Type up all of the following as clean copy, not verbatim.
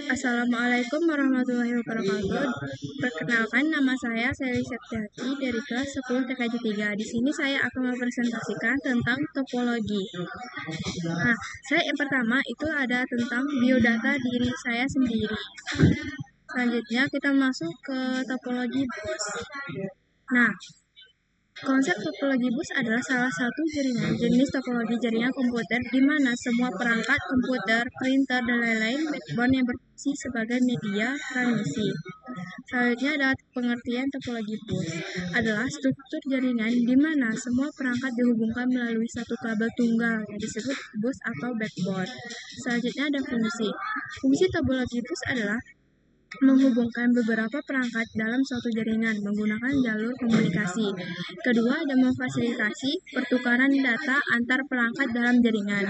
Assalamualaikum warahmatullahi wabarakatuh. Perkenalkan, nama saya Sally Septiati dari kelas 10 TKJ 3. Di sini saya akan mempresentasikan tentang topologi. Nah, yang pertama itu ada tentang biodata diri saya sendiri. Selanjutnya kita masuk ke topologi bus. Nah, konsep topologi bus adalah salah satu jenis topologi jaringan komputer di mana semua perangkat komputer, printer, dan lain-lain backbone yang berfungsi sebagai media transmisi. Selanjutnya ada pengertian topologi bus adalah struktur jaringan di mana semua perangkat dihubungkan melalui satu kabel tunggal yang disebut bus atau backbone. Selanjutnya ada fungsi. Fungsi topologi bus adalah menghubungkan beberapa perangkat dalam suatu jaringan menggunakan jalur komunikasi. Kedua, ada memfasilitasi pertukaran data antar perangkat dalam jaringan.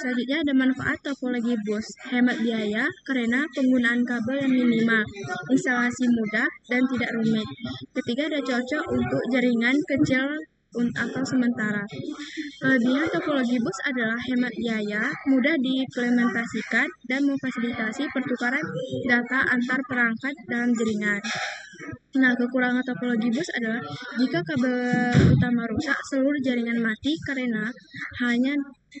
Selanjutnya ada manfaat topologi bus, hemat biaya karena penggunaan kabel yang minimal, instalasi mudah dan tidak rumit. Ketiga, ada cocok untuk jaringan kecil atau sementara. Kelebihan topologi bus adalah hemat biaya, mudah diimplementasikan, dan memfasilitasi pertukaran data antar perangkat dalam jaringan. Nah, kekurangan topologi bus adalah jika kabel utama rusak, seluruh jaringan mati karena hanya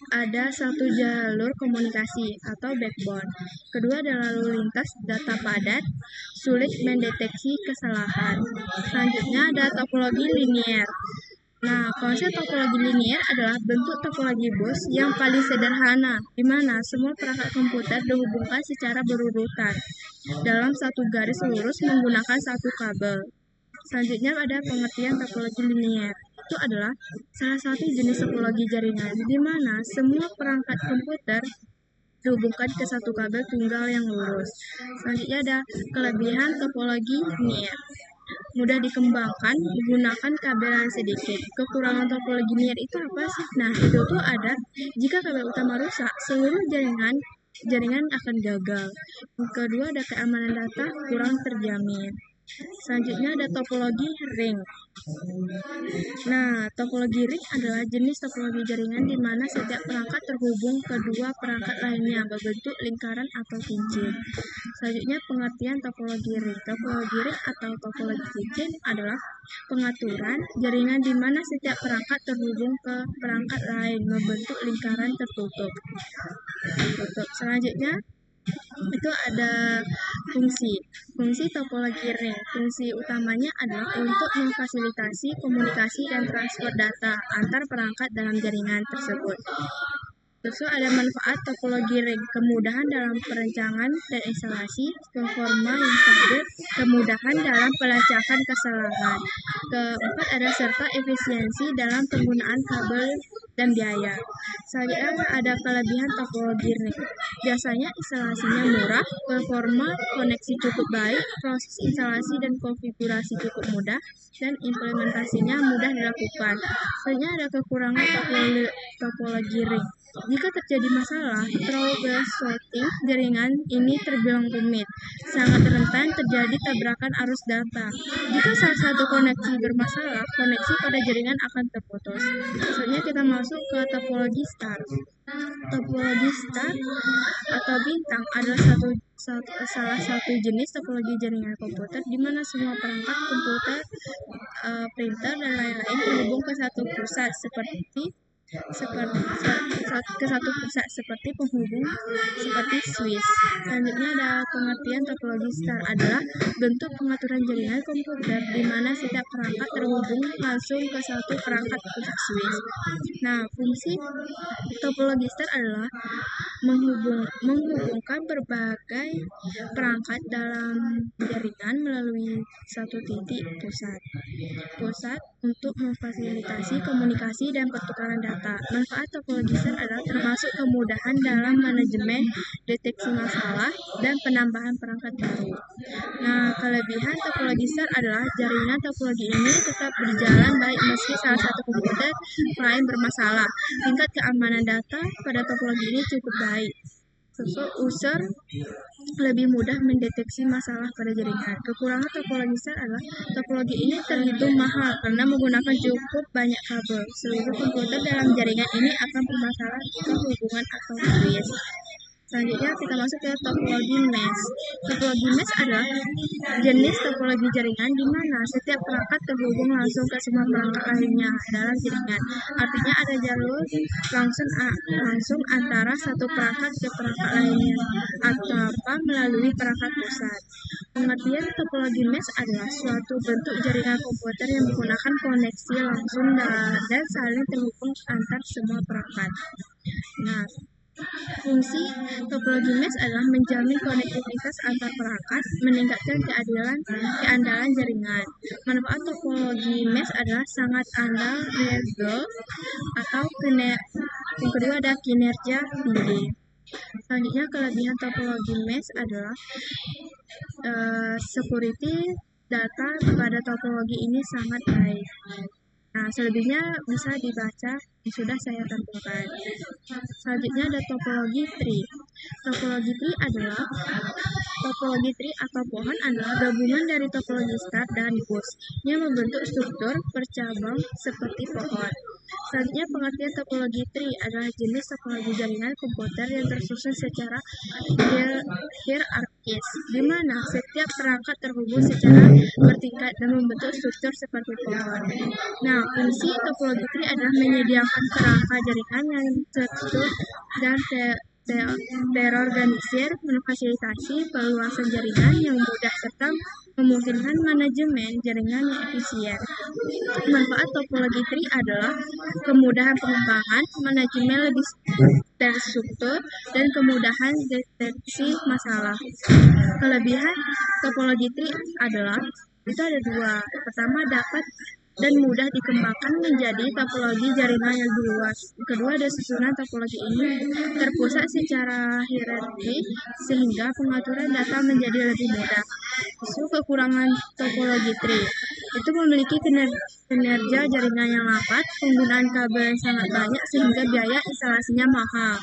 ada satu jalur komunikasi atau backbone. Kedua adalah lalu lintas data padat, sulit mendeteksi kesalahan. Selanjutnya ada topologi linier. Nah, konsep topologi linier adalah bentuk topologi bus yang paling sederhana, di mana semua perangkat komputer dihubungkan secara berurutan dalam satu garis lurus menggunakan satu kabel. Selanjutnya ada pengertian topologi linier. Itu adalah salah satu jenis topologi jaringan, di mana semua perangkat komputer dihubungkan ke satu kabel tunggal yang lurus. Selanjutnya ada kelebihan topologi linier. Mudah dikembangkan menggunakan kabel yang sedikit. Kekurangan topologi linear itu apa sih? Nah, itu tuh ada jika kabel utama rusak, seluruh jaringan akan gagal. Yang kedua ada keamanan data kurang terjamin. Selanjutnya ada topologi ring. Nah, topologi ring adalah jenis topologi jaringan di mana setiap perangkat terhubung ke dua perangkat lainnya berbentuk lingkaran atau cincin. Selanjutnya pengertian topologi ring. Topologi ring atau topologi cincin adalah pengaturan jaringan di mana setiap perangkat terhubung ke perangkat lain membentuk lingkaran tertutup. Selanjutnya itu ada fungsi topologi ring. Fungsi utamanya adalah untuk memfasilitasi komunikasi dan transfer data antar perangkat dalam jaringan tersebut. Terus ada manfaat topologi ring, kemudahan dalam perencanaan dan instalasi, performa yang stabil, kemudahan dalam pelacakan kesalahan. Keempat ada serta efisiensi dalam penggunaan kabel dan biaya. Selanjutnya ada kelebihan topologi ring. Biasanya instalasinya murah, performa koneksi cukup baik, proses instalasi dan konfigurasi cukup mudah, dan implementasinya mudah dilakukan. Selanjutnya ada kekurangan topologi ring. Jika terjadi masalah, troubleshooting jaringan ini terbilang rumit, sangat rentan terjadi tabrakan arus data. Jika salah satu koneksi bermasalah, koneksi pada jaringan akan terputus. Selanjutnya kita masuk ke topologi star. Topologi star atau bintang adalah salah satu jenis topologi jaringan komputer di mana semua perangkat komputer, printer, dan lain-lain terhubung ke satu pusat seperti penghubung seperti Swiss. Selanjutnya ada pengertian topologi star adalah bentuk pengaturan jaringan komputer di mana setiap perangkat terhubung langsung ke satu perangkat pusat Swiss. Nah, fungsi topologi star adalah menghubungkan berbagai perangkat dalam jaringan melalui satu titik pusat untuk memfasilitasi komunikasi dan pertukaran data. Manfaat topologi star adalah termasuk kemudahan dalam manajemen deteksi masalah dan penambahan perangkat baru. Nah, kelebihan topologi star adalah jaringan topologi ini tetap berjalan baik meski salah satu komputer lain bermasalah. Tingkat keamanan data pada topologi ini cukup baik. User lebih mudah mendeteksi masalah pada jaringan. Kekurangan topologi star adalah topologi ini terhitung mahal karena menggunakan cukup banyak kabel. Seluruh komputer dalam jaringan ini akan bermasalah jika hubungan atau Swiss. Selanjutnya kita masuk ke topologi mesh. Topologi mesh adalah jenis topologi jaringan di mana setiap perangkat terhubung langsung ke semua perangkat lainnya dalam jaringan. Artinya ada jalur langsung antara satu perangkat ke perangkat lainnya atau melalui perangkat pusat. Pengertian topologi mesh adalah suatu bentuk jaringan komputer yang menggunakan koneksi langsung dan saling terhubung antar semua perangkat. Nah, fungsi topologi mesh adalah menjamin konektivitas antar perangkat, meningkatkan keandalan jaringan. Manfaat topologi mesh adalah sangat andal reliable atau yang kedua ada kinerja tinggi. Selanjutnya kelebihan topologi mesh adalah security data pada topologi ini sangat baik. Nah, selebihnya bisa dibaca yang sudah saya tentukan. Selanjutnya ada topologi tree. Topologi tree atau pohon adalah gabungan dari topologi start dan bush yang membentuk struktur bercabang seperti pohon. Selanjutnya pengertian topologi tree adalah jenis topologi jaringan komputer yang tersusun secara hierarkis, di mana setiap perangkat terhubung secara bertingkat dan membentuk struktur seperti pohon. Nah, fungsi topologi tree adalah menyediakan kerangka jaringan yang terstruktur dan terorganisir, memfasilitasi perluasan jaringan yang mudah serta memungkinkan manajemen jaringan yang efisien. Manfaat topologi tree adalah kemudahan pengembangan, manajemen lebih terstruktur, dan kemudahan deteksi masalah. Kelebihan topologi tree adalah itu ada dua. Pertama, dapat dan mudah dikembangkan menjadi topologi jaringan yang lebih luas. Kedua, ada susunan topologi ini terpusat secara hierarki sehingga pengaturan data menjadi lebih mudah. Kekurangan topologi tree itu memiliki kinerja jaringan yang lambat, penggunaan kabel yang sangat banyak sehingga biaya instalasinya mahal.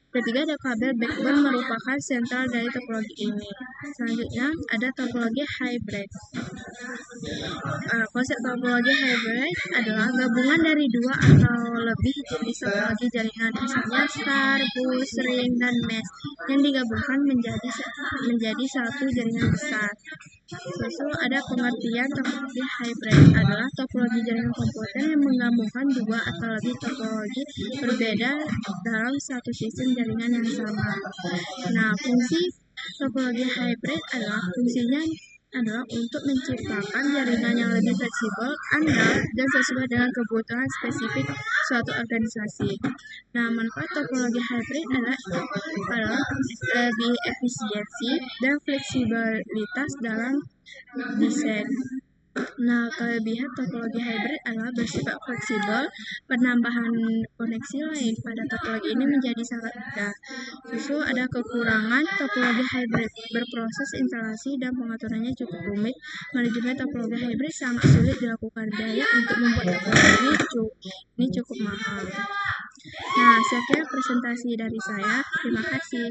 Ketiga, ada kabel backbone merupakan sentral dari topologi ini. Selanjutnya ada topologi hybrid. Konsep topologi hybrid adalah gabungan dari dua atau lebih jenis topologi jaringan, misalnya star, bush, ring, dan mesh, yang digabungkan menjadi satu jaringan besar. Susul ada pengertian topologi hybrid adalah topologi jaringan komputer yang menggabungkan dua atau lebih topologi berbeda dalam satu sistem jaringan yang sama. Nah, fungsi topologi hybrid fungsinya adalah untuk menciptakan jaringan yang lebih fleksibel, andal, dan sesuai dengan kebutuhan spesifik suatu organisasi. Nah, manfaat topologi hybrid adalah lebih efisiensi dan fleksibilitas dalam desain. Nah, kelebihan topologi hybrid adalah bersifat fleksibel, penambahan koneksi lain pada topologi ini menjadi sangat mudah. Justru ada kekurangan topologi hybrid, berproses instalasi dan pengaturannya cukup rumit. Manajemen topologi hybrid sangat sulit dilakukan, biaya untuk membuat topologi ini cukup mahal. Nah, sekian presentasi dari saya. Terima kasih.